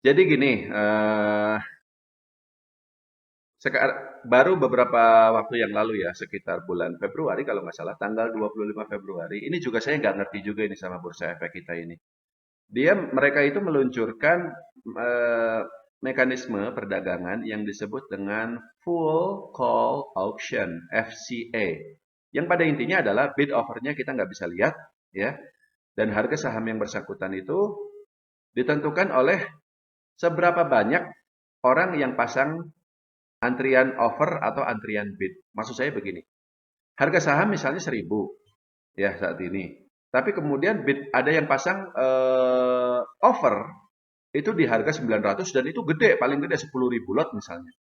Jadi gini, baru beberapa waktu yang lalu ya, sekitar bulan Februari kalau nggak salah, tanggal 25 Februari. Ini juga saya nggak ngerti juga ini sama bursa efek kita ini. Mereka itu meluncurkan eh, mekanisme perdagangan yang disebut dengan Full Call Auction (FCA). Yang pada intinya adalah bid offernya kita nggak bisa lihat, ya, dan harga saham yang bersangkutan itu ditentukan oleh seberapa banyak orang yang pasang antrian offer atau antrian bid. Maksud saya begini, harga saham misalnya 1.000 ya saat ini. Tapi kemudian bid ada yang pasang offer itu di harga 900 dan itu gede, paling gede 10.000 lot misalnya.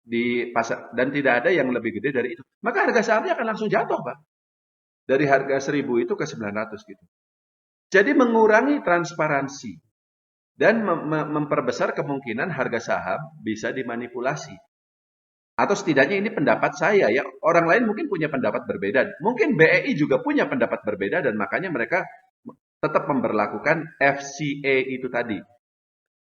Di pasar dan tidak ada yang lebih gede dari itu. Maka harga sahamnya akan langsung jatuh, Pak. Dari harga 1.000 itu ke 900 gitu. Jadi mengurangi transparansi dan memperbesar kemungkinan harga saham bisa dimanipulasi. Atau setidaknya ini pendapat saya ya. Orang lain mungkin punya pendapat berbeda. Mungkin BEI juga punya pendapat berbeda dan makanya mereka tetap memperlakukan FCA itu tadi.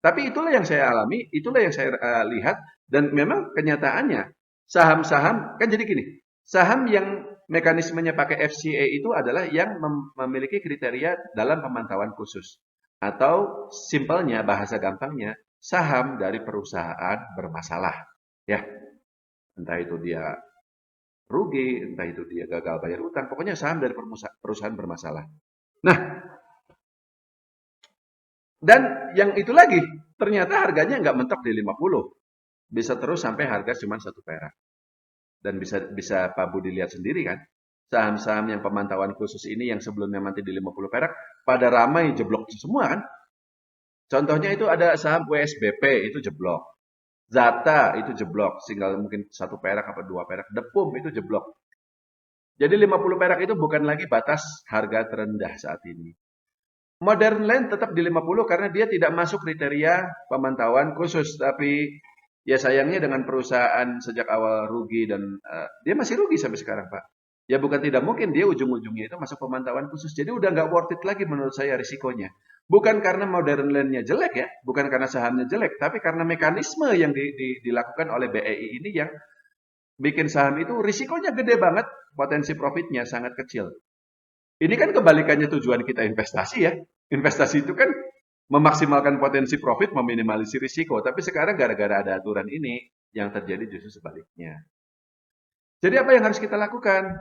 Tapi itulah yang saya alami, itulah yang saya lihat dan memang kenyataannya saham-saham kan jadi gini. Saham yang mekanismenya pakai FCA itu adalah yang memiliki kriteria dalam pemantauan khusus. Atau simpelnya bahasa gampangnya saham dari perusahaan bermasalah. Ya, entah itu dia rugi, entah itu dia gagal bayar utang, pokoknya saham dari perusahaan bermasalah. Nah, dan yang itu lagi, ternyata harganya nggak mentok di 50, bisa terus sampai harga cuma 1 perak. Dan bisa bisa Pak Budi lihat sendiri kan, saham-saham yang pemantauan khusus ini yang sebelumnya mati di 50 perak, pada ramai jeblok semua kan. Contohnya itu ada saham WSBP, itu jeblok. Zata itu jeblok, tinggal mungkin 1 perak apa 2 perak. Depum itu jeblok. Jadi 50 perak itu bukan lagi batas harga terendah saat ini. Modern Land tetap di 50 karena dia tidak masuk kriteria pemantauan khusus. Tapi ya sayangnya dengan perusahaan sejak awal rugi dan dia masih rugi sampai sekarang, Pak. Ya bukan tidak mungkin dia ujung-ujungnya itu masuk pemantauan khusus. Jadi udah nggak worth it lagi menurut saya risikonya. Bukan karena Modern Land-nya jelek ya, bukan karena sahamnya jelek, tapi karena mekanisme yang dilakukan oleh BEI ini yang bikin saham itu risikonya gede banget, potensi profitnya sangat kecil. Ini kan kebalikannya tujuan kita investasi ya. Investasi itu kan memaksimalkan potensi profit, meminimalisir risiko. Tapi sekarang gara-gara ada aturan ini, yang terjadi justru sebaliknya. Jadi apa yang harus kita lakukan,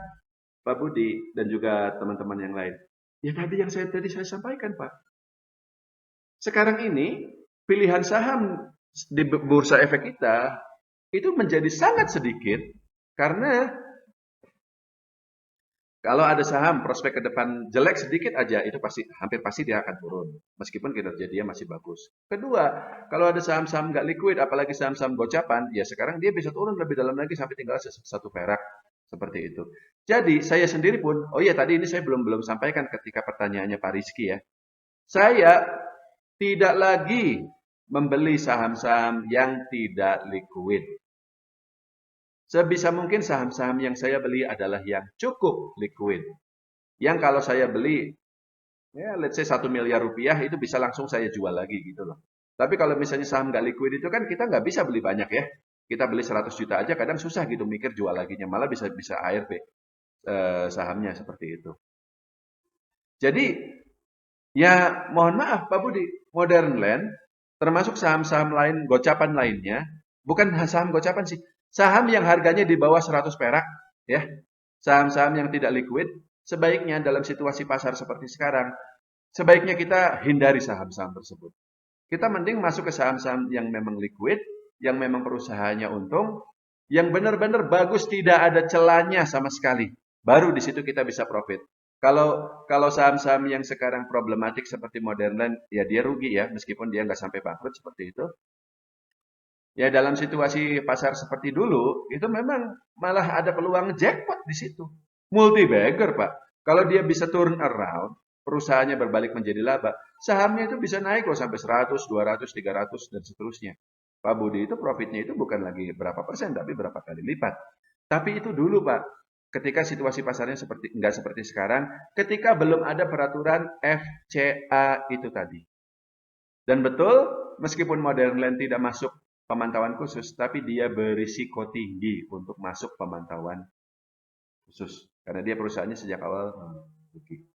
Pak Budi dan juga teman-teman yang lain? Ya tadi yang saya sampaikan, Pak. Sekarang ini pilihan saham di bursa efek kita itu menjadi sangat sedikit karena kalau ada saham prospek ke depan jelek sedikit aja, itu pasti hampir pasti dia akan turun, meskipun kinerja dia masih bagus. Kedua, kalau ada saham-saham nggak liquid, apalagi saham-saham gocapan, ya sekarang dia bisa turun lebih dalam lagi sampai tinggal 1 perak seperti itu. Jadi saya sendiri pun, oh iya tadi ini saya belum belum sampaikan ketika pertanyaannya Pak Rizky ya. Saya tidak lagi membeli saham-saham yang tidak liquid. Sebisa mungkin saham-saham yang saya beli adalah yang cukup liquid. Yang kalau saya beli, ya let's say 1 miliar rupiah itu bisa langsung saya jual lagi gitu loh. Tapi kalau misalnya saham nggak liquid itu kan kita nggak bisa beli banyak ya. Kita beli 100 juta aja kadang susah gitu mikir jual laginya. Malah bisa bisa ARB sahamnya seperti itu. Jadi ya mohon maaf Pak Budi, Modern Land termasuk saham-saham lain, gocapan lainnya, bukan saham gocapan sih, saham yang harganya di bawah 100 perak, ya, saham-saham yang tidak liquid, sebaiknya dalam situasi pasar seperti sekarang, sebaiknya kita hindari saham-saham tersebut. Kita mending masuk ke saham-saham yang memang liquid, yang memang perusahaannya untung, yang benar-benar bagus, tidak ada celahnya sama sekali. Baru di situ kita bisa profit. Kalau kalau saham-saham yang sekarang problematik seperti Modern Land, ya dia rugi ya, meskipun dia nggak sampai bangkrut seperti itu. Ya dalam situasi pasar seperti dulu, itu memang malah ada peluang jackpot di situ. Multi bagger, Pak. Kalau dia bisa turn around, perusahaannya berbalik menjadi laba, sahamnya itu bisa naik loh sampai 100, 200, 300 dan seterusnya. Pak Budi itu profitnya itu bukan lagi berapa persen, tapi berapa kali lipat. Tapi itu dulu, Pak. Ketika situasi pasarnya seperti enggak seperti sekarang, ketika belum ada peraturan FCA itu tadi. Dan betul, meskipun Modern Land tidak masuk pemantauan khusus, tapi dia berisiko tinggi untuk masuk pemantauan khusus. Karena dia perusahaannya sejak awal rugi.